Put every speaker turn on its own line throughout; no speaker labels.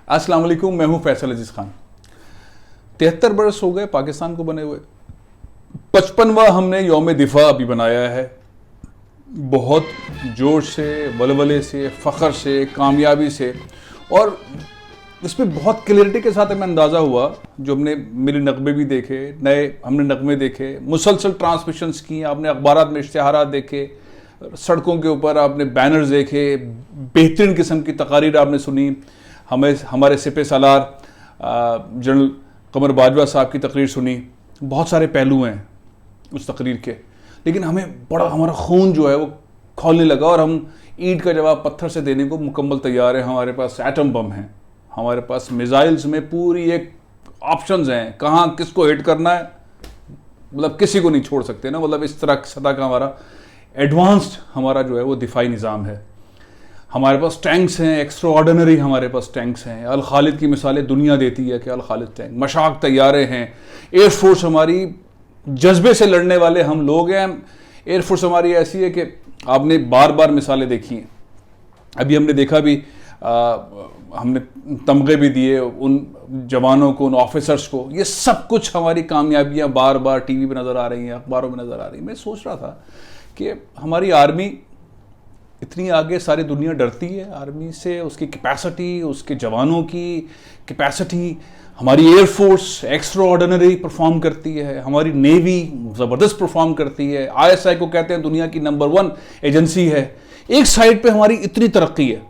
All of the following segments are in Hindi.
अस्सलाम वालेकुम, मैं हूं फैसल अजीज खान। 73 बरस हो गए पाकिस्तान को बने हुए। 55वां हमने यौम दिफा अभी बनाया है। बहुत जोश से, वलवले से, फ़ख्र से, कामयाबी से, और इसमें बहुत क्लियरिटी के साथ हमें अंदाज़ा हुआ। जो हमने मेरे नगमे भी देखे, नए हमने नगमे देखे, मुसलसल ट्रांसमिशंस की, आपने अखबारात में इश्तिहारात देखे, सड़कों के ऊपर आपने बैनर्स देखे, बेहतरीन किस्म की तकारीर आपने सुनी। हमारे सिपह सालार जनरल कमर बाजवा साहब की तकरीर सुनी। बहुत सारे पहलू हैं उस तकरीर के, लेकिन हमें बड़ा हमारा खून जो है वो खौलने लगा और हम ईंट का जवाब पत्थर से देने को मुकम्मल तैयार हैं। हमारे पास एटम बम हैं, हमारे पास मिसाइल्स में पूरी एक ऑप्शंस हैं, कहाँ किसको हिट करना है, मतलब किसी को नहीं छोड़ सकते ना। मतलब इस तरह सदा का हमारा एडवांस्ड हमारा जो है वो दिफाई निज़ाम है। हमारे पास टैंक्स हैं, एक्स्ट्रा ऑर्डिनरी हमारे पास टैंक्स हैं। अल खालिद की मिसालें दुनिया देती है कि अल खालिद टैंक, मशाक तैयारे हैं। एयरफोर्स हमारी जज्बे से लड़ने वाले हम लोग हैं। एयरफोर्स हमारी ऐसी है कि आपने बार बार मिसालें देखी हैं। अभी हमने देखा भी, हमने तमगे भी दिए उन जवानों को, उन ऑफिसर्स को। ये सब कुछ हमारी कामयाबियाँ बार बार टीवी पे नज़र आ रही हैं, अखबारों में नज़र आ रही हैं। मैं सोच रहा था कि हमारी आर्मी इतनी आगे, सारी दुनिया डरती है आर्मी से, उसकी कैपेसिटी, उसके जवानों की कैपेसिटी। हमारी एयरफोर्स एक्स्ट्रा ऑर्डिनरी परफॉर्म करती है, हमारी नेवी ज़बरदस्त परफॉर्म करती है। ISI को कहते हैं दुनिया की नंबर 1 एजेंसी है। एक साइड पे हमारी इतनी तरक्की है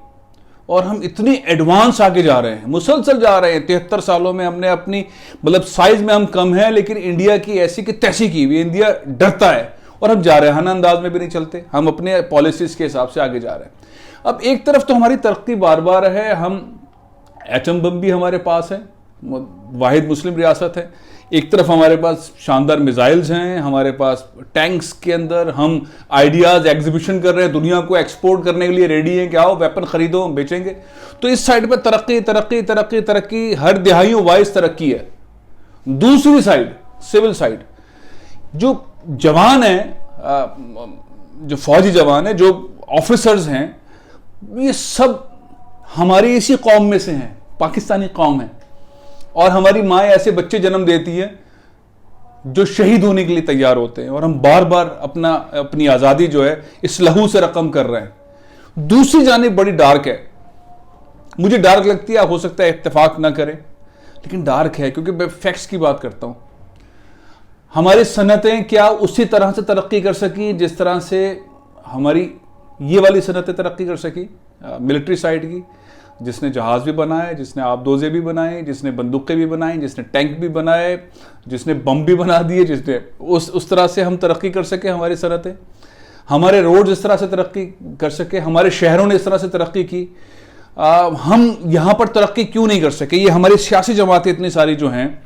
और हम इतने एडवांस आगे जा रहे हैं, मुसलसल जा रहे हैं। 73 सालों में हमने अपनी, मतलब साइज में हम कम हैं, लेकिन इंडिया की ऐसी कि तैसी की हुई। इंडिया डरता है और हम जा रहे हैं, हन अंदाज में भी नहीं चलते, हम अपने पॉलिसीज के हिसाब से आगे जा रहे हैं। अब एक तरफ तो हमारी तरक्की बार बार है, हम एटम बम भी हमारे पास है, वाहिद मुस्लिम रियासत है। एक तरफ हमारे पास शानदार मिसाइल्स हैं, हमारे पास टैंक्स के अंदर हम आइडियाज़ एग्जीबिशन कर रहे हैं, दुनिया को एक्सपोर्ट करने के लिए रेडी हैं कि आओ वेपन खरीदो, हम बेचेंगे। तो इस साइड पर तरक्की तरक्की तरक्की तरक्की, हर दिहाइयों वाइज तरक्की है। दूसरी साइड, सिविल साइड, जो जवान हैं, जो फौजी जवान हैं, जो ऑफिसर्स हैं, ये सब हमारी इसी कौम में से हैं, पाकिस्तानी कौम है। और हमारी माँ ऐसे बच्चे जन्म देती है जो शहीद होने के लिए तैयार होते हैं, और हम बार बार अपनी आज़ादी जो है इस लहू से रकम कर रहे हैं। दूसरी जानिब बड़ी डार्क है, मुझे डार्क लगती है, हो सकता है इत्तेफाक ना करें, लेकिन डार्क है क्योंकि मैं फैक्ट्स की बात करता हूँ। हमारी सनतें क्या उसी तरह से तरक्की कर सकी जिस तरह से हमारी ये वाली सनतें तरक्की कर सकी, मिलिट्री साइड की, जिसने जहाज़ भी बनाए, जिसने आबदोज़े भी बनाए, जिसने बंदूकें भी बनाई, जिसने टैंक भी बनाए, जिसने बम भी बना दिए, जिसने उस तरह से हम तरक्की कर सके। हमारी सनतें, हमारे रोड्स इस तरह से तरक्की कर सके, हमारे शहरों ने इस तरह से तरक्की की। हम यहाँ पर तरक्की क्यों नहीं कर सके? ये हमारी सियासी जमातें इतनी सारी जो हैं,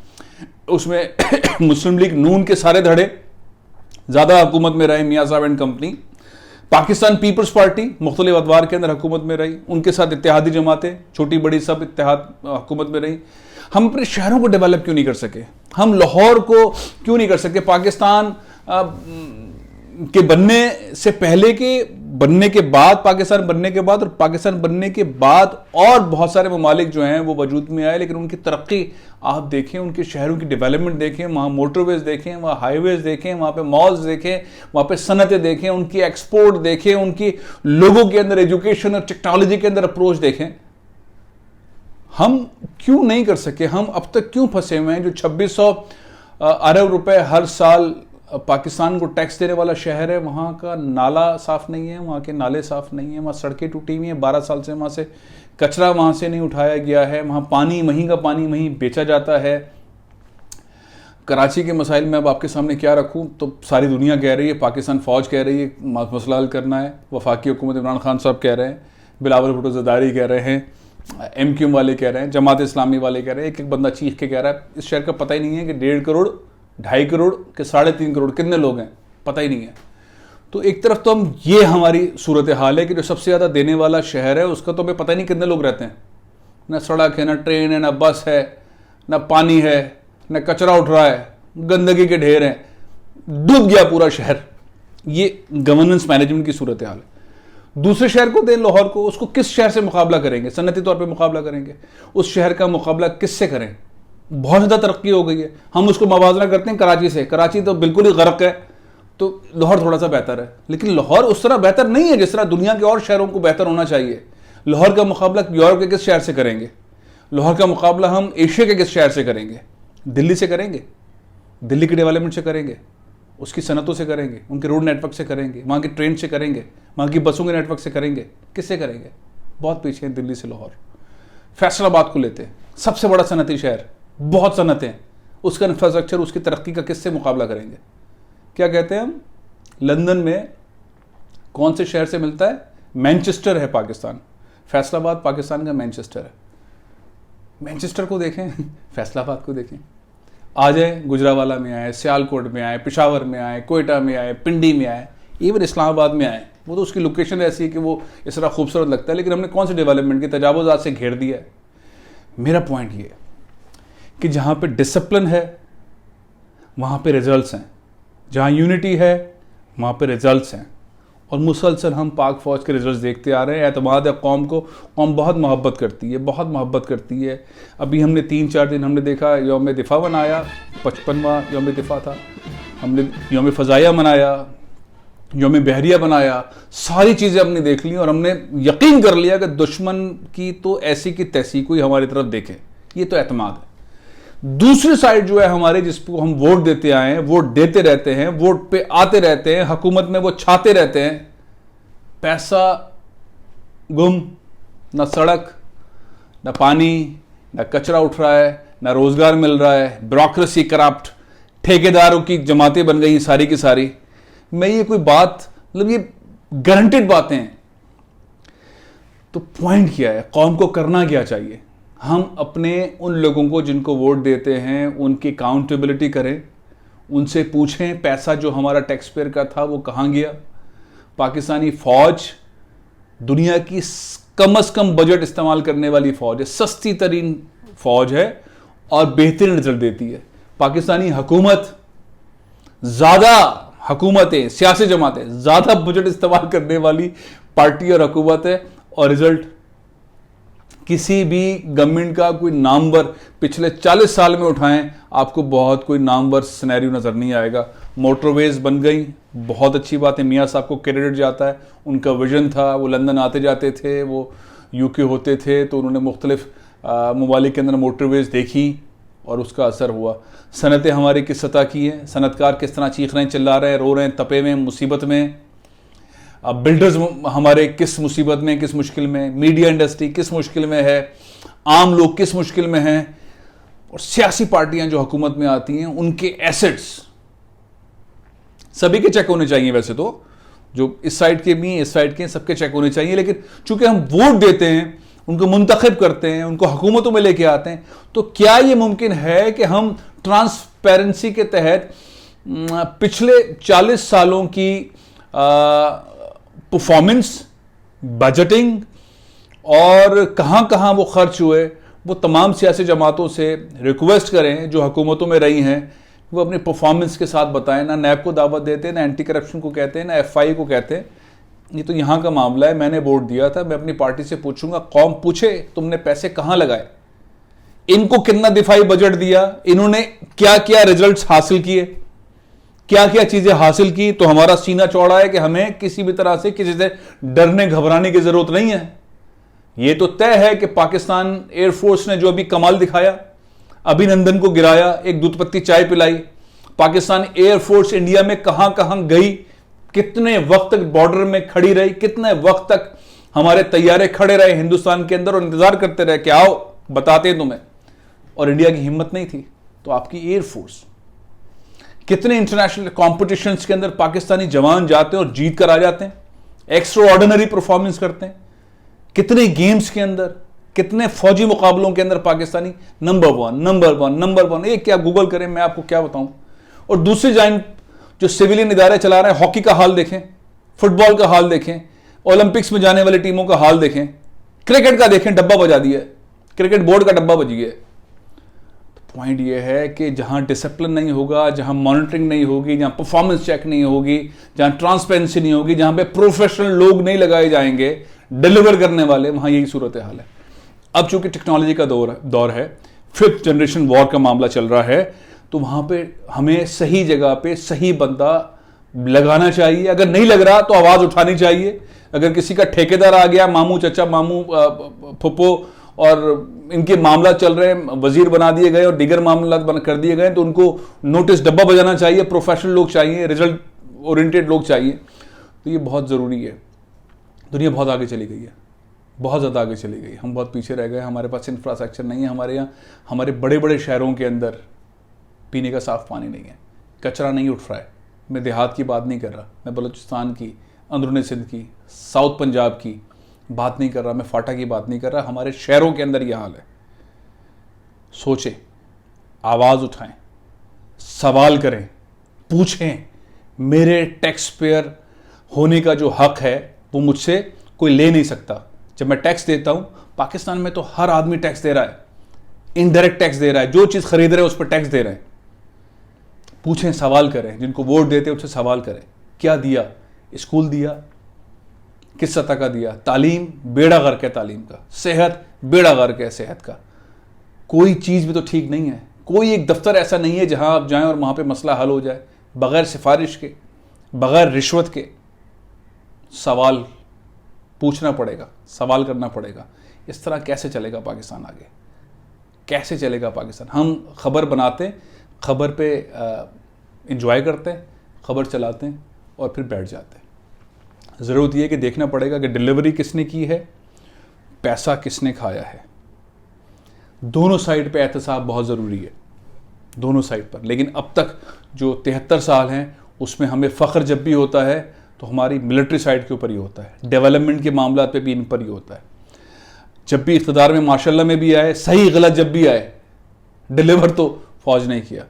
उसमें मुस्लिम लीग नून के सारे धड़े ज़्यादा हुकूमत में रहे, मियाँ साहब and company. Pakistan peoples party मुख्तलिफ अदवार के अंदर हुकूमत में रही, उनके साथ इत्तेहादी जमातें छोटी बड़ी सब इत्तेहाद हुकूमत में रही। हम अपने शहरों को डेवलप क्यों नहीं कर सके? हम लाहौर को क्यों नहीं कर सके? पाकिस्तान के बनने से पहले के, बनने के बाद, पाकिस्तान बनने के बाद, और पाकिस्तान बनने के बाद और बहुत सारे ममालिक जो हैं वो वजूद में आए, लेकिन उनकी तरक्की आप देखें, उनके शहरों की डेवलपमेंट देखें, वहाँ मोटरवेज देखें, वहाँ हाईवेज देखें, वहाँ पे मॉल्स देखें, वहाँ पे सनतें देखें, उनकी एक्सपोर्ट देखें, उनकी लोगों के अंदर एजुकेशन और टेक्नोलॉजी के अंदर अप्रोच देखें। हम क्यों नहीं कर सके? हम अब तक क्यों फंसे हुए हैं? जो 2600 अरब रुपए हर साल पाकिस्तान को टैक्स देने वाला शहर है, वहाँ का नाला साफ़ नहीं है, वहाँ के नाले साफ़ नहीं है, वहाँ सड़कें टूटी हुई हैं, 12 साल से वहाँ से कचरा वहाँ से नहीं उठाया गया है, वहाँ पानी, वहीं का पानी वहीं बेचा जाता है। कराची के मसाइल में अब आपके सामने क्या रखूँ? तो सारी दुनिया कह रही है, पाकिस्तान फ़ौज कह रही है मसला हल करना है, वफाकी हुकूमत इमरान खान साहब कह रहे हैं, बिलावल भुट्टो ज़रदारी कह रहे हैं, MQM वाले कह रहे हैं, जमात इस्लामी वाले कह रहे हैं, एक एक बंदा चीख के कह रहा है। इस शहर का पता ही नहीं है कि 1.5 करोड़, 2.5 करोड़ के 3.5 करोड़ कितने लोग हैं, पता ही नहीं है। तो एक तरफ तो हम, ये हमारी सूरत हाल है कि जो सबसे ज़्यादा देने वाला शहर है उसका तो हमें पता ही नहीं कितने लोग रहते हैं। ना सड़क है, ना ट्रेन है, ना बस है, ना पानी है, ना कचरा उठ रहा है, गंदगी के ढेर हैं, डूब गया पूरा शहर। ये गवर्नेंस मैनेजमेंट की सूरत हाल है। दूसरे शहर को दें लाहौर को, उसको किस शहर से मुकाबला करेंगे? सनती तौर पे मुकाबला करेंगे। उस शहर का मुकाबला किससे करें? बहुत ज़्यादा तरक्की हो गई है, हम उसको मवाजना करते हैं कराची से। कराची तो बिल्कुल ही गर्क है, तो लाहौर थोड़ा सा बेहतर है, लेकिन लाहौर उस तरह बेहतर नहीं है जिस तरह दुनिया के और शहरों को बेहतर होना चाहिए। लाहौर का मुकाबला यूरोप के किस शहर से करेंगे? लाहौर का मुकाबला हम एशिया के किस शहर से करेंगे? दिल्ली से करेंगे, दिल्ली के डेवलपमेंट से करेंगे, उसकी सनतों से करेंगे, उनके रोड नेटवर्क से करेंगे, वहाँ की ट्रेन से करेंगे, वहाँ की बसों के नेटवर्क से करेंगे? किससे करेंगे? बहुत पीछे हैं दिल्ली से लाहौर। फैसलाबाद को लेते हैं, सबसे बड़ा सनती शहर, बहुत सनतें, उसका इंफ्रास्ट्रक्चर, उसकी तरक्की का किससे मुकाबला करेंगे? क्या कहते हैं हम, लंदन में कौन से शहर से मिलता है? मैनचेस्टर है पाकिस्तान, फैसलाबाद पाकिस्तान का मैनचेस्टर है। मैनचेस्टर को देखें, फैसलाबाद को देखें। आ जाए, गुजरावाला में आए, सियालकोट में आए, पेशावर में आए, कोयटा में आए, पिंडी में आए, इवन इस्लामाबाद में आए। वो तो उसकी लोकेशन ऐसी है कि वो इस तरह खूबसूरत लगता है, लेकिन हमने कौन से डेवलपमेंट की तजावुज़ात से घेर दिया है। मेरा पॉइंट ये है कि जहाँ पे डिसिप्लिन है वहाँ पे रिजल्ट्स हैं, जहाँ यूनिटी है वहाँ पे रिजल्ट्स हैं, और मुसलसल हम पाक फ़ौज के रिजल्ट्स देखते आ रहे हैं। एतमाद है कौम को, कौम बहुत मोहब्बत करती है, बहुत मोहब्बत करती है। अभी हमने 3-4 दिन हमने देखा, यौम दिफा मनाया, 55वां यौम दिफा था, हमने यौम फ़ज़ाइया मनाया, यौम बहरिया बनाया, सारी चीज़ें हमने देख ली और हमने यकीन कर लिया कि दुश्मन की तो ऐसी की तैसी कोई हमारी तरफ देखे। ये तो एतमाद है। दूसरी साइड जो है हमारे, जिसको हम वोट देते आए हैं, वोट देते रहते हैं, वोट पे आते रहते हैं, हुकूमत में वो छाते रहते हैं, पैसा गुम, ना सड़क, ना पानी, ना कचरा उठ रहा है, ना रोजगार मिल रहा है, ब्यूरोक्रेसी करप्ट, ठेकेदारों की जमातें बन गई सारी की सारी। मैं ये कोई बात, मतलब ये गारंटेड बातें हैं। तो पॉइंट क्या है, कौम को करना क्या चाहिए? हम अपने उन लोगों को जिनको वोट देते हैं उनकी अकाउंटेबिलिटी करें, उनसे पूछें पैसा जो हमारा टैक्स पेयर का था वो कहाँ गया। पाकिस्तानी फ़ौज दुनिया की कम से कम बजट इस्तेमाल करने वाली फ़ौज है, सस्ती तरीन फ़ौज है और बेहतरीन रिजल्ट देती है। पाकिस्तानी हुकूमत, ज़्यादा हुकूमतें, सियासी जमातें ज़्यादा बजट इस्तेमाल करने वाली पार्टी और हुकूमत है, और रिजल्ट किसी भी गवर्नमेंट का कोई नामवर पिछले 40 साल में उठाएं, आपको बहुत कोई नामवर सिनेरियो नज़र नहीं आएगा। मोटरवेज बन गई, बहुत अच्छी बात है, मियाँ साहब को क्रेडिट जाता है, उनका विजन था, वो लंदन आते जाते थे, वो यूके होते थे, तो उन्होंने मुख्तलिफ ममालिक के अंदर मोटरवेज देखी और उसका असर हुआ। सनतें हमारी किस सतह की हैं, सनतकार किस तरह चीख रहे हैं, चिल्ला रहे हैं, रो रहे हैं, तपे में, मुसीबत में। अब बिल्डर्स हमारे किस मुसीबत में, किस मुश्किल में, मीडिया इंडस्ट्री किस मुश्किल में है, आम लोग किस मुश्किल में हैं, और सियासी पार्टियां जो हुकूमत में आती हैं उनके एसेट्स सभी के चेक होने चाहिए। वैसे तो जो इस साइड के भी, इस साइड के, सबके चेक होने चाहिए, लेकिन चूंकि हम वोट देते हैं, उनको मुंतखब करते हैं, उनको हुकूमतों में लेके आते हैं, तो क्या ये मुमकिन है कि हम ट्रांसपेरेंसी के तहत पिछले 40 सालों की परफॉर्मेंस, बजटिंग और कहाँ कहाँ वो खर्च हुए, वो तमाम सियासी जमातों से रिक्वेस्ट करें जो हुकूमतों में रही हैं, वो अपनी परफॉर्मेंस के साथ बताएं। ना नैब को दावत देते हैं, ना एंटी करप्शन को कहते हैं, ना एफआई को कहते हैं। ये तो यहाँ का मामला है, मैंने वोट दिया था, मैं अपनी पार्टी से पूछूंगा, कौम पूछे तुमने पैसे कहाँ लगाए, इनको कितना दिफाई बजट दिया, इन्होंने क्या क्या रिजल्ट्स हासिल किए, क्या क्या चीजें हासिल की। तो हमारा सीना चौड़ा है कि हमें किसी भी तरह से किसी से डरने घबराने की जरूरत नहीं है। यह तो तय है कि पाकिस्तान एयरफोर्स ने जो अभी कमाल दिखाया, अभिनंदन को गिराया, एक दूध पत्ती चाय पिलाई, पाकिस्तान एयरफोर्स इंडिया में कहां कहां गई, कितने वक्त तक बॉर्डर में खड़ी रही, कितने वक्त तक हमारे तैयारे खड़े रहे हिंदुस्तान के अंदर और इंतजार करते रहे कि आओ बताते हैं तुम्हें, और इंडिया की हिम्मत नहीं थी। तो आपकी एयरफोर्स, कितने इंटरनेशनल कॉम्पिटिशन्स के अंदर पाकिस्तानी जवान जाते हैं और जीत कर आ जाते हैं, एक्स्ट्रा ऑर्डिनरी परफॉर्मेंस करते हैं, कितने गेम्स के अंदर, कितने फौजी मुकाबलों के अंदर पाकिस्तानी नंबर वन। एक क्या गूगल करें, मैं आपको क्या बताऊं। और दूसरी जाइन जो सिविलियन इदारे चला रहे हैं, हॉकी का हाल देखें, फुटबॉल का हाल देखें, ओलंपिक्स में जाने वाली टीमों का हाल देखें, क्रिकेट का देखें, डब्बा बजा दिया, क्रिकेट बोर्ड का डब्बा बज गया। पॉइंट ये है कि जहाँ डिसिप्लिन नहीं होगा, जहाँ मॉनिटरिंग नहीं होगी, जहाँ परफॉर्मेंस चेक नहीं होगी, जहाँ ट्रांसपेरेंसी नहीं होगी, जहाँ पे प्रोफेशनल लोग नहीं लगाए जाएंगे डिलीवर करने वाले, वहाँ यही सूरत हाल है। अब चूंकि टेक्नोलॉजी का दौर है, 5th जनरेशन वॉर का मामला चल रहा है, तो वहाँ पे हमें सही जगह पे सही बंदा लगाना चाहिए। अगर नहीं लग रहा तो आवाज़ उठानी चाहिए। अगर किसी का ठेकेदार आ गया, मामू चाचा, मामू फुप्पो, और इनके मामला चल रहे हैं, वजीर बना दिए गए और दीगर मामला कर दिए गए, तो उनको नोटिस डब्बा बजाना चाहिए। प्रोफेशनल लोग चाहिए, रिजल्ट ओरिएंटेड लोग चाहिए। तो ये बहुत ज़रूरी है। दुनिया बहुत आगे चली गई है, बहुत ज़्यादा आगे चली गई। हम बहुत पीछे रह गए। हमारे पास इंफ्रास्ट्रक्चर नहीं है। हमारे यहाँ, हमारे बड़े बड़े शहरों के अंदर पीने का साफ़ पानी नहीं है, कचरा नहीं उठ रहा है। मैं देहात की बात नहीं कर रहा, मैं बलूचिस्तान की, अंदरूनी सिंध की, साउथ पंजाब की बात नहीं कर रहा, मैं फाटा की बात नहीं कर रहा। हमारे शहरों के अंदर यह हाल है। सोचें, आवाज़ उठाएं, सवाल करें, पूछें। मेरे टैक्स पेयर होने का जो हक है वो मुझसे कोई ले नहीं सकता। जब मैं टैक्स देता हूँ, पाकिस्तान में तो हर आदमी टैक्स दे रहा है, इनडायरेक्ट टैक्स दे रहा है, जो चीज़ खरीद रहे हैं उस पर टैक्स दे रहे हैं। पूछें, सवाल करें। जिनको वोट देते हैं उससे सवाल करें, क्या दिया? स्कूल दिया? किस सतह का दिया? तालीम बेड़ा गर्क है तालीम का, सेहत बेड़ा गर्क है सेहत का। कोई चीज़ भी तो ठीक नहीं है। कोई एक दफ्तर ऐसा नहीं है जहां आप जाएं और वहां पे मसला हल हो जाए बगैर सिफारिश के, बगैर रिश्वत के। सवाल पूछना पड़ेगा, सवाल करना पड़ेगा। इस तरह कैसे चलेगा पाकिस्तान आगे? कैसे चलेगा पाकिस्तान? हम खबर बनाते हैं, खबर पे इंजॉय करते हैं, खबर चलाते हैं और फिर बैठ जाते हैं। ज़रूरत यह है कि देखना पड़ेगा कि डिलीवरी किसने की है, पैसा किसने खाया है। दोनों साइड पे एहतसाब बहुत ज़रूरी है, दोनों साइड पर। लेकिन अब तक जो 73 साल हैं उसमें हमें फ़ख्र जब भी होता है तो हमारी मिलिट्री साइड के ऊपर ही होता है, डेवलपमेंट के मामला पे भी इन पर ही होता है। जब भी इक़्तिदार में माशाल्लाह में भी आए, सही गलत जब भी आए, डिलीवर तो फ़ौज ने किया।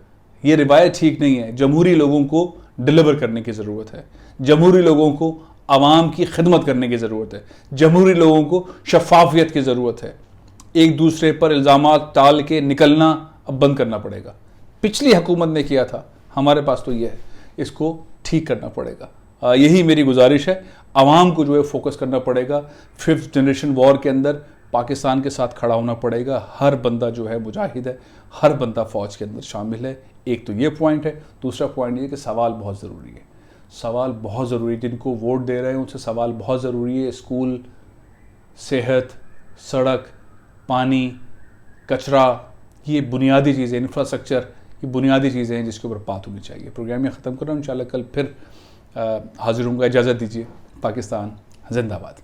ये रिवायत ठीक नहीं है। जमहूरी लोगों को डिलीवर करने की ज़रूरत है। जमहूरी लोगों को आवाम की खिदमत करने की ज़रूरत है। जमहूरी लोगों को शफाफियत की ज़रूरत है। एक दूसरे पर इल्ज़ामात टाल के निकलना अब बंद करना पड़ेगा। पिछली हुकूमत ने किया था, हमारे पास तो ये है, इसको ठीक करना पड़ेगा। यही मेरी गुजारिश है। आवाम को जो है फोकस करना पड़ेगा। 5th जनरेशन वॉर के अंदर पाकिस्तान के साथ खड़ा होना पड़ेगा। हर बंदा जो है मुजाहिद है, हर बंदा फ़ौज के अंदर शामिल है। एक तो ये पॉइंट है। दूसरा पॉइंट ये कि सवाल बहुत ज़रूरी है। सवाल बहुत ज़रूरी है। जिनको वोट दे रहे हैं उनसे सवाल बहुत ज़रूरी है। स्कूल, सेहत, सड़क, पानी, कचरा, ये बुनियादी चीज़ें, इंफ्रास्ट्रक्चर, ये बुनियादी चीज़ें हैं जिसके ऊपर बात होनी चाहिए। प्रोग्राम में ख़त्म कर रहा हूँ। इंशाल्लाह कल फिर हाजिर होऊंगा। इजाज़त दीजिए। पाकिस्तान जिंदाबाद।